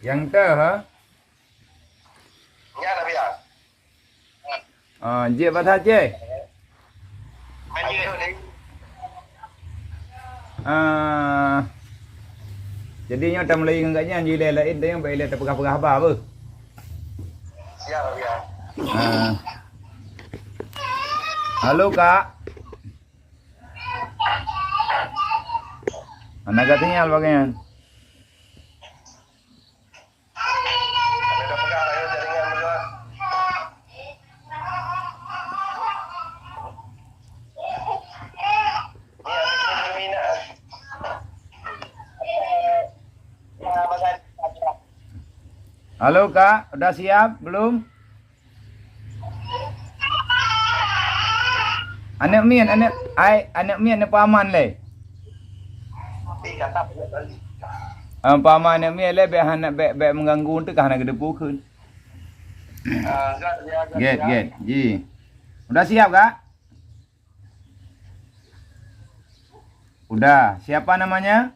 Yang te ha? Ya tapi ya. Je bahasa je. Main je ni. Jadi nyo tam lagi ngagaknya je le lain dia yang baik le terpegah-pegah apa? Siap tapi ya. Ah. Halo Kak. Anak katanya bagian. Ada dah pegang ayo jaringan juga. Ni ada minat. Halo Kak, udah siap belum? Anak mian, anak mian apa aman le? Tiga tak boleh. Paman anak mian le be anak be mengganggu tu kah nak gedepu keun. Get. Ji. Udah siap Kak? Udah. Siapa namanya?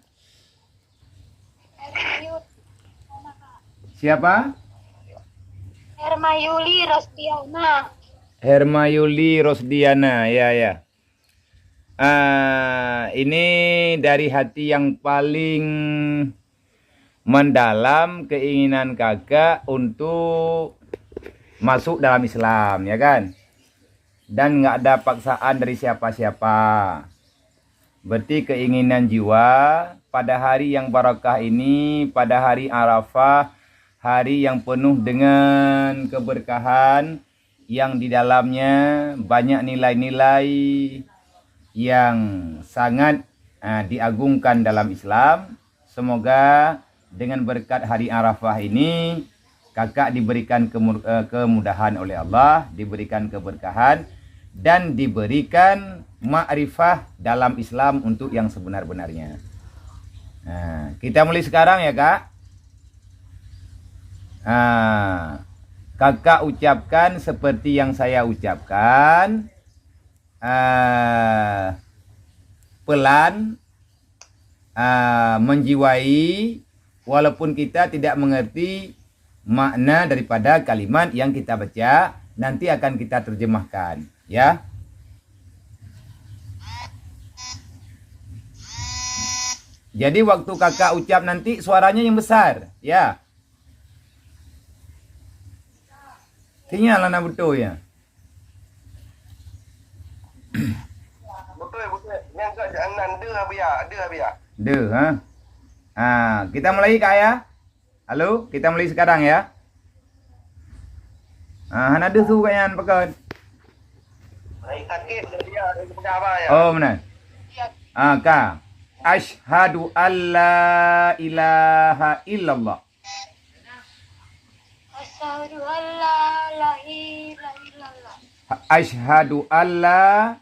Siapa? Hermayuli Rosdiana. Hermayuli Rosdiana, ya. Ini dari hati yang paling mendalam keinginan kakak untuk masuk dalam Islam, ya kan? Dan nggak ada paksaan dari siapa-siapa. Berarti keinginan jiwa pada hari yang barakah ini, pada hari Arafah, hari yang penuh dengan keberkahan, yang di dalamnya banyak nilai-nilai yang sangat diagungkan dalam Islam. Semoga dengan berkat hari Arafah ini kakak diberikan kemudahan oleh Allah, diberikan keberkahan dan diberikan ma'rifah dalam Islam untuk yang sebenar-benarnya. Kita mulai sekarang ya Kak. Kakak ucapkan seperti yang saya ucapkan, pelan, menjiwai, walaupun kita tidak mengerti makna daripada kalimat yang kita baca, nanti akan kita terjemahkan, ya. Jadi waktu kakak ucap nanti suaranya yang besar, ya. Sinyal anak betul ya. Betul. Yang kat jangan dia biar. Deh, ha. Kita mulai Kak ya. Halo, kita mulai sekarang ya. Hana ada su kan pakai. Baik sakit dia pegang apa ya? Oh, benar. Kak. Asyhadu alla ilaha illallah. Asyhadu an la ilaha illallah. Asyhadu alla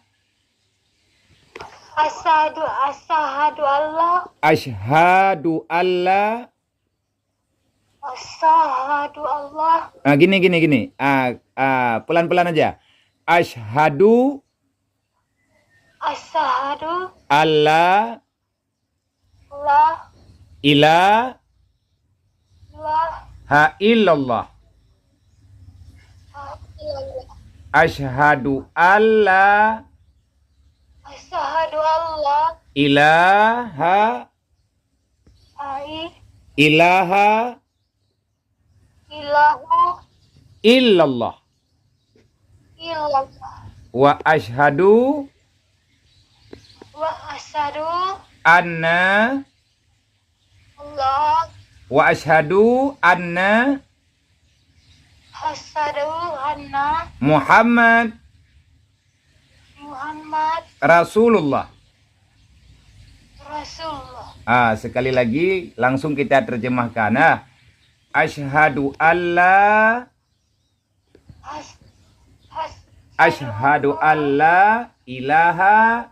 Asyhadu Allah. Asyhadu alla. Asyhadu Allah. Gini. Pelan-pelan aja. Asyhadu alla la ilaha ilaha illallah. illallah. Asyhadu alla Asyhadu Allah ilaha ilaha illallah. illallah. Wa asyhadu Wa asyhadu anna Allah wa asyhadu anna asyhadu anna Muhammad Rasulullah. Sekali lagi langsung kita terjemahkan. Asyhadu alla ilaha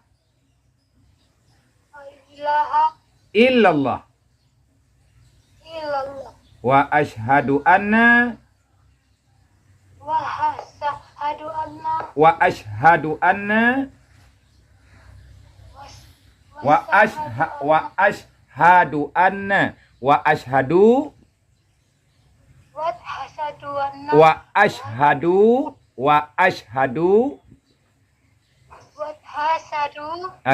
illallah wa asyhadu anna wa ashhadu anna wa ashhadu wa ashhadu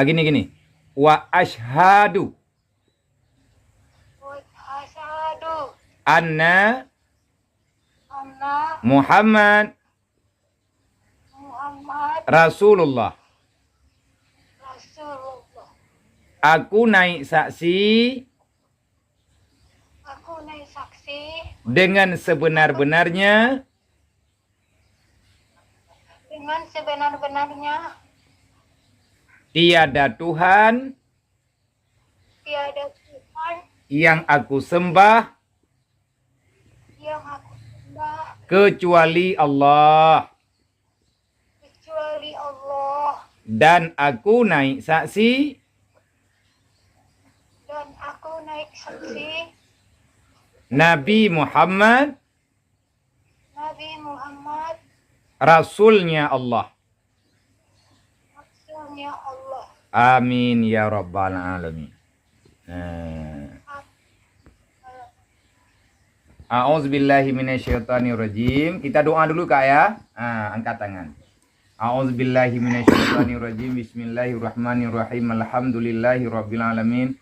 gini wa ashhadu anna Muhammad Rasulullah. Aku naik saksi dengan sebenar-benarnya tiada Tuhan yang aku sembah kecuali Allah. Dan aku naik saksi Nabi Muhammad Rasulnya Allah. Amin ya rabbal alamin. A'udzubillahi minasyaitonirrajim. Kita doa dulu Kak ya. Angkat tangan. A'udzubillahi minasyaitonirrajim. Bismillahirrahmanirrahim. Alhamdulillahirabbil alamin.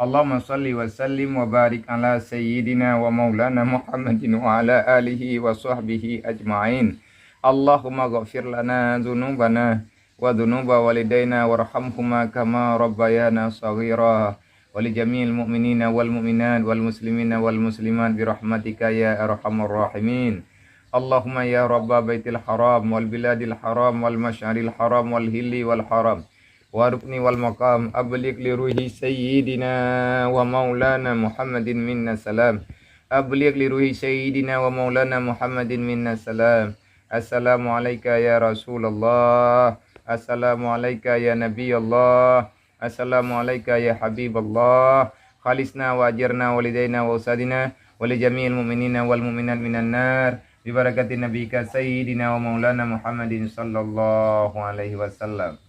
Allahumma shalli wa sallim wa barik ala sayyidina wa maulana Muhammadin wa ala alihi wa sahbihi ajma'in. Allahumma ghafir lana dzunubana wa dzunuba walidaina warhamhuma kama rabbayana shaghira. Walijamil mu'minina wal mu'minat wal muslimina wal muslimat birahmatika ya arhamar rahimin. Allahumma ya rabba baitil haram wal biladil haram wal masyaril haram wal hilli wal haram wa rukni wal maqam ablig li ruhi sayyidina wa maulana Muhammadin minna salam. Ablig li ruhi sayyidina wa maulana Muhammadin minna salam. Assalamu alayka ya Rasulullah. Assalamu alayka ya Nabi Allah. Assalamu alayka ya Habiballah. Khalisna wa ajirna walidaina wa usadina wali jami'il mu'minina wal mu'minat minan nar bi barakati nabiyika sayyidina wa maulana Muhammadin sallallahu alaihi wasallam.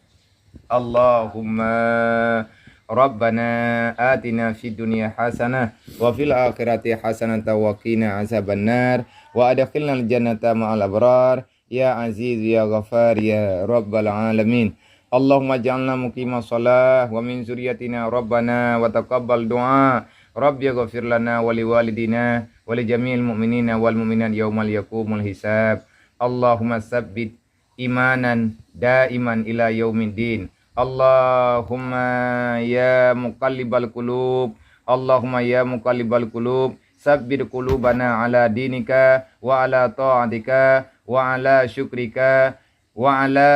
Allahumma Rabbana atina fid dunya hasanah wa fil akhirati hasanah wa qina azabannar wa adkhilnal jannata ma'al abrar ya aziz ya ghafar ya rabbal alamin. Allahumma ja'alna muqima shalah wa min zurriyatina rabbana wa taqabbal du'a. Rabbi ighfir lana wa liwalidina wa li jami'il mu'minina wal mu'minat yaumal yaqumul hisab. Allahumma tsabbit imanan daiman ila yaumiddin. Allahumma ya muqallibal qulub. Allahumma ya muqallibal qulub, tsabbit qulubana ala dinika wa ala ta'atika wa ala syukrika wa ala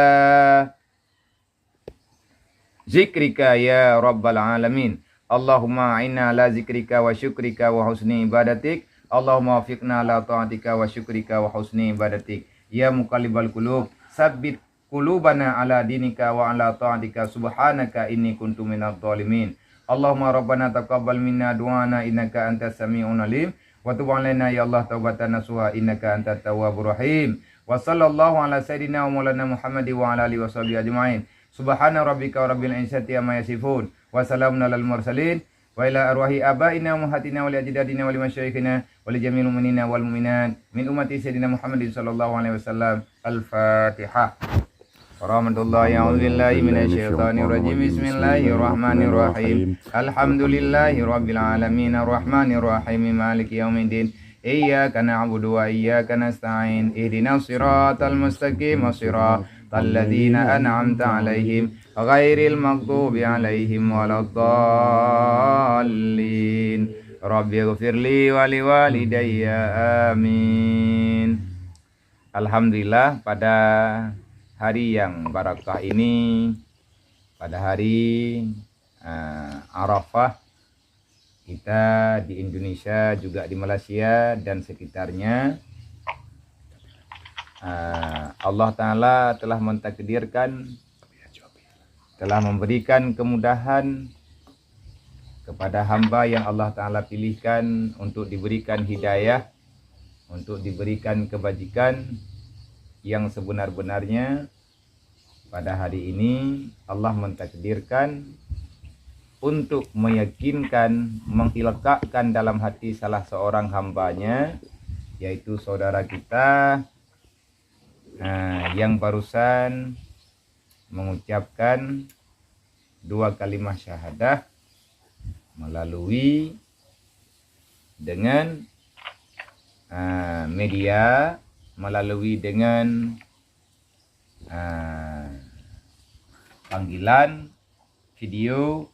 zikrika ya rabbal alamin. Allahumma a'inna ala zikrika wa syukrika wa husni ibadatik. Allahumma wafiqna ala ta'atika wa syukrika wa husni ibadatik. Ya muqallibal qulub, tsabbit qulubana ala dinika wa ala ta'atika. Subhanaka inni kuntu minadh dhalimin. Allahumma rabbana taqabbal minna du'ana innaka antas sami'un alim wa tub 'alaina ya Allah taubatan nasuha innaka antat tawwabur rahim. Wa sallallahu ala sayidina wa maulana Muhammadi wa ala alihi washabihi ajmain. Subhana rabbika rabbil izzati amma yasifun wa salamun alal mursalin wa ila arwahi abaina wa ummahatina wa li ajdadina wa li masyayikhina wa li jami'il mu'minina wal mu'minat min ummati sayyidina Muhammadin sallallahu alaihi wasallam. Al-Fatihah. Warahmatullahi a'udzubillahi minasyaitonir rajim. Bismillahirrahmanirrahim. Alhamdulillahi rabbil alamin arrahmanir rahim maliki yaumiddin. Iyyaka na'budu wa iyyaka nasta'in. Ihdinas siratal mustaqim siratal ladzina an'amta 'alaihim ghairil maghdubi 'alaihim waladdallin. Rabbighfirli wa liwalidayya amin. Alhamdulillah, pada hari yang barakah ini, pada hari Arafah, kita di Indonesia, juga di Malaysia dan sekitarnya, Allah Ta'ala telah mentakdirkan, telah memberikan kemudahan kepada hamba yang Allah Ta'ala pilihkan untuk diberikan hidayah, untuk diberikan kebajikan yang sebenar-benarnya. Pada hari ini Allah mentakdirkan untuk meyakinkan, mengilkakkan dalam hati salah seorang hambanya yaitu saudara kita yang barusan mengucapkan 2 kalimat syahadah melalui dengan media, melalui dengan panggilan video.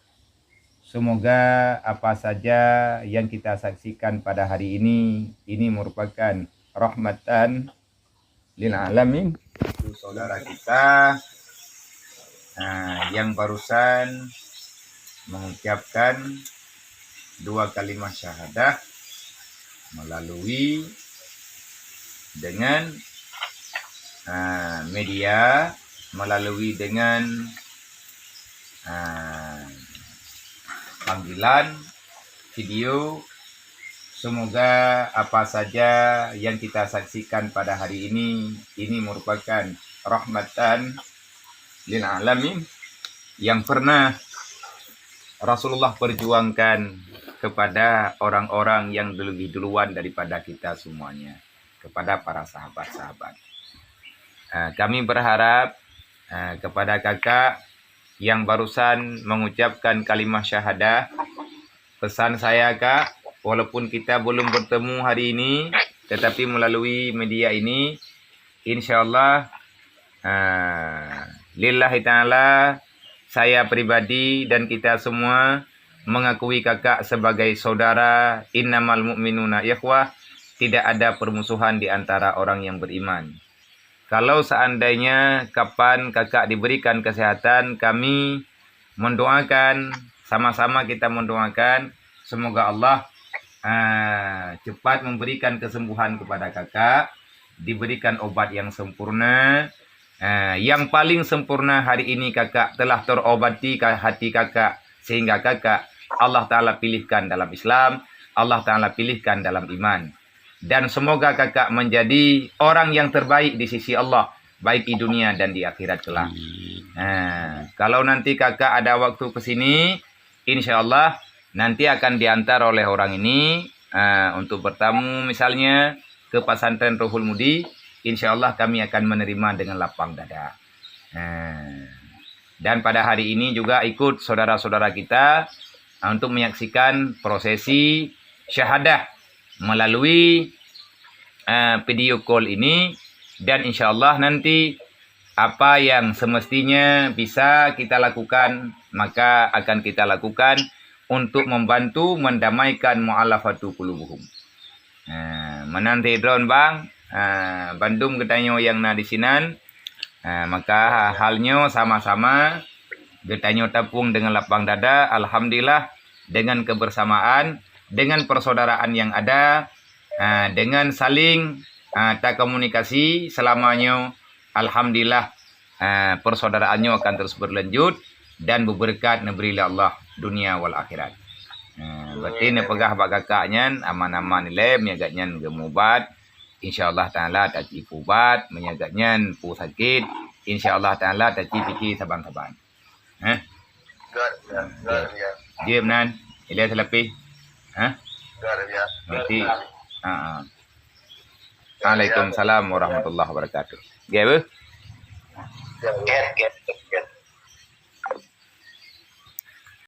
Semoga apa saja yang kita saksikan pada hari ini merupakan rahmatan lil alamin. Itu saudara kita yang barusan mengucapkan 2 kalimat syahadah melalui dengan media, melalui dengan panggilan video. Semoga apa saja yang kita saksikan pada hari ini merupakan rahmatan lil alamin yang pernah Rasulullah perjuangkan kepada orang-orang yang lebih duluan daripada kita semuanya, kepada para sahabat-sahabat. Kami berharap kepada kakak yang barusan mengucapkan kalimah syahadah, pesan saya kak, walaupun kita belum bertemu hari ini, tetapi melalui media ini, insyaallah lillahi ta'ala, saya pribadi dan kita semua mengakui kakak sebagai saudara. Innamal mu'minuna ikhwah. Tidak ada permusuhan di antara orang yang beriman. Kalau seandainya kapan kakak diberikan kesehatan, kami mendoakan, sama-sama kita mendoakan, semoga Allah cepat memberikan kesembuhan kepada kakak, diberikan obat yang sempurna. Yang paling sempurna hari ini kakak telah terobati hati kakak, sehingga kakak Allah Ta'ala pilihkan dalam Islam, Allah Ta'ala pilihkan dalam iman. Dan semoga kakak menjadi orang yang terbaik di sisi Allah, baik di dunia dan di akhirat kelak. Kalau nanti kakak ada waktu ke sini, insyaallah nanti akan diantar oleh orang ini untuk bertamu misalnya ke pesantren Ruhul Mudi. Insyaallah kami akan menerima dengan lapang dada. Dan pada hari ini juga ikut saudara-saudara kita untuk menyaksikan prosesi syahadah melalui video call ini. Dan insyaallah nanti apa yang semestinya bisa kita lakukan, maka akan kita lakukan untuk membantu mendamaikan mu'alafatu qulubuhum. Menanti drone bang, Bandung getanyo yang na di sinan, maka halnya sama-sama getanyo tapung dengan lapang dada. Alhamdulillah, dengan kebersamaan, dengan persaudaraan yang ada, dengan saling tak komunikasi selamanya, alhamdulillah persaudaraannya akan terus berlanjut dan berberkat negeri Allah dunia wal akhirat. Berarti nepegah bak kakaknya aman-aman nilai menyagatnya gemubat. InsyaAllah ta'ala taci pubat, menyagatnya pu sakit. InsyaAllah ta'ala taci fikir saban-saban. Dia menan, ilai selapih. Berarti, Waalaikumsalam warahmatullahi wabarakatuh. Gaya apa? Get.